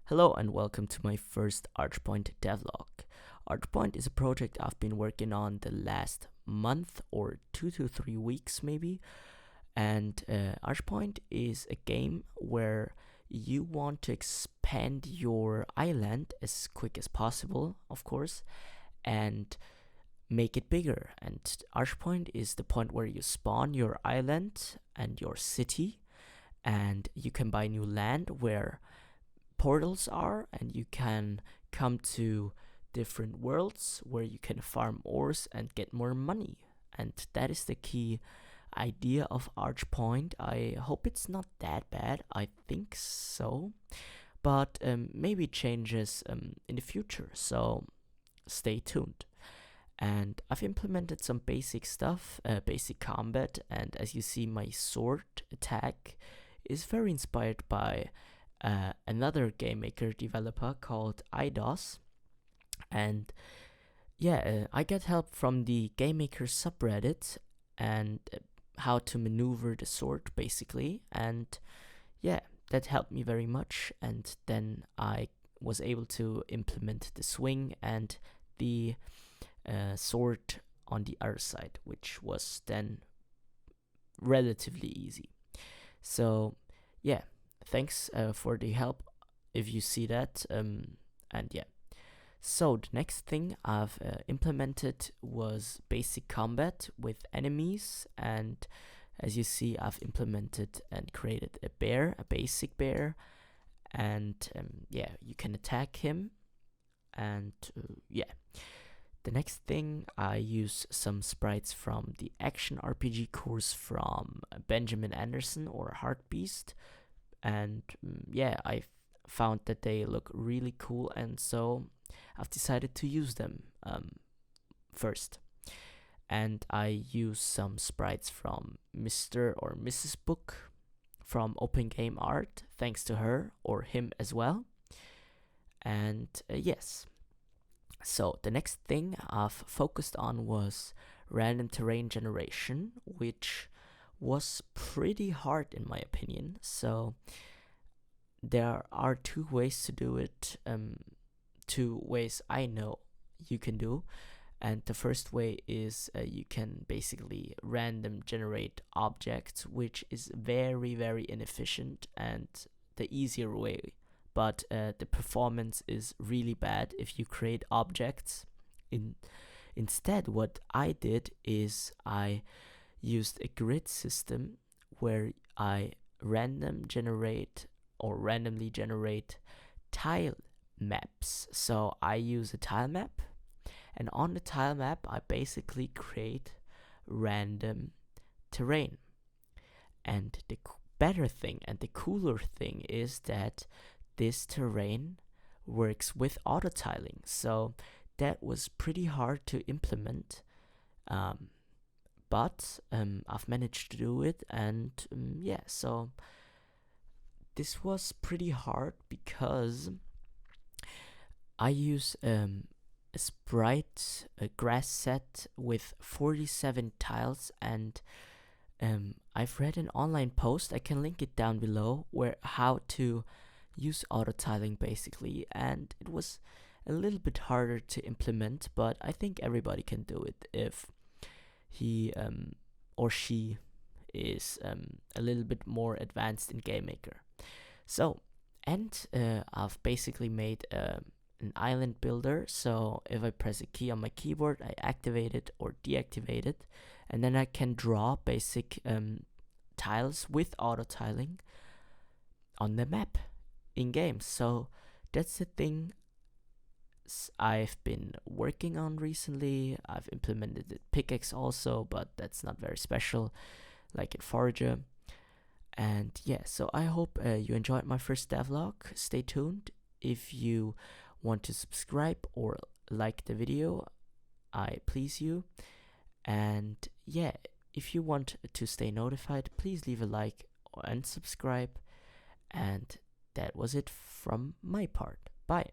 Hello and welcome to my first Archpoint devlog. Archpoint is a project I've been working on the last month or 2 to 3 weeks maybe. And Archpoint is a game where you want to expand your island as quick as possible, of course, and make it bigger. And Archpoint is the point where you spawn your island and your city, and you can buy new land where portals are, and you can come to different worlds where you can farm ores and get more money. And that is the key idea of Archpoint. I hope it's not that bad. I think so, but maybe it changes in the future, so stay tuned. And I've implemented some basic stuff, basic combat, and as you see, my sword attack is very inspired by another game maker developer called IDOS. And yeah, I got help from the game maker subreddit and how to maneuver the sword basically, and yeah, that helped me very much. And then I was able to implement the swing and the sword on the other side, which was then relatively easy. So yeah, thanks for the help if you see that. And yeah, so the next thing I've implemented was basic combat with enemies, and as you see, I've implemented and created a bear, a basic bear, and yeah, you can attack him. And yeah, the next thing, I use some sprites from the action RPG course from Benjamin Anderson or Heartbeast, and yeah, I found that they look really cool, and so I've decided to use them first. And I use some sprites from Mr. or Mrs. Book from opengl art, thanks to her or him as well. And yes, so the next thing I've focused on was random terrain generation, which was pretty hard in my opinion. So there are two ways to do it, two ways I know you can do. And the first way is you can basically random generate objects, which is very inefficient and the easier way, but the performance is really bad if you create objects. Instead, what I did is I used a grid system where I randomly generate tile maps. So I use a tile map, and on the tile map I basically create random terrain. And the better thing and the cooler thing is that this terrain works with auto tiling. So that was pretty hard to implement, but I've managed to do it. And yeah, so this was pretty hard because I use a sprite, a grass set with 47 tiles, and I've read an online post, I can link it down below, where how to use auto tiling basically, and it was a little bit harder to implement, but I think everybody can do it if he or she is a little bit more advanced in Game Maker. So, and I've basically made an island builder. So if I press a key on my keyboard, I activate it or deactivate it, and then I can draw basic tiles with auto tiling on the map in game. So that's the thing I've been working on recently. I've implemented the pickaxe also, but that's not very special like in Forager. And yeah, so I hope you enjoyed my first devlog. Stay tuned. If you want to subscribe or like the video, I please you. And yeah, if you want to stay notified, please leave a like and subscribe. And that was it from my part. Bye.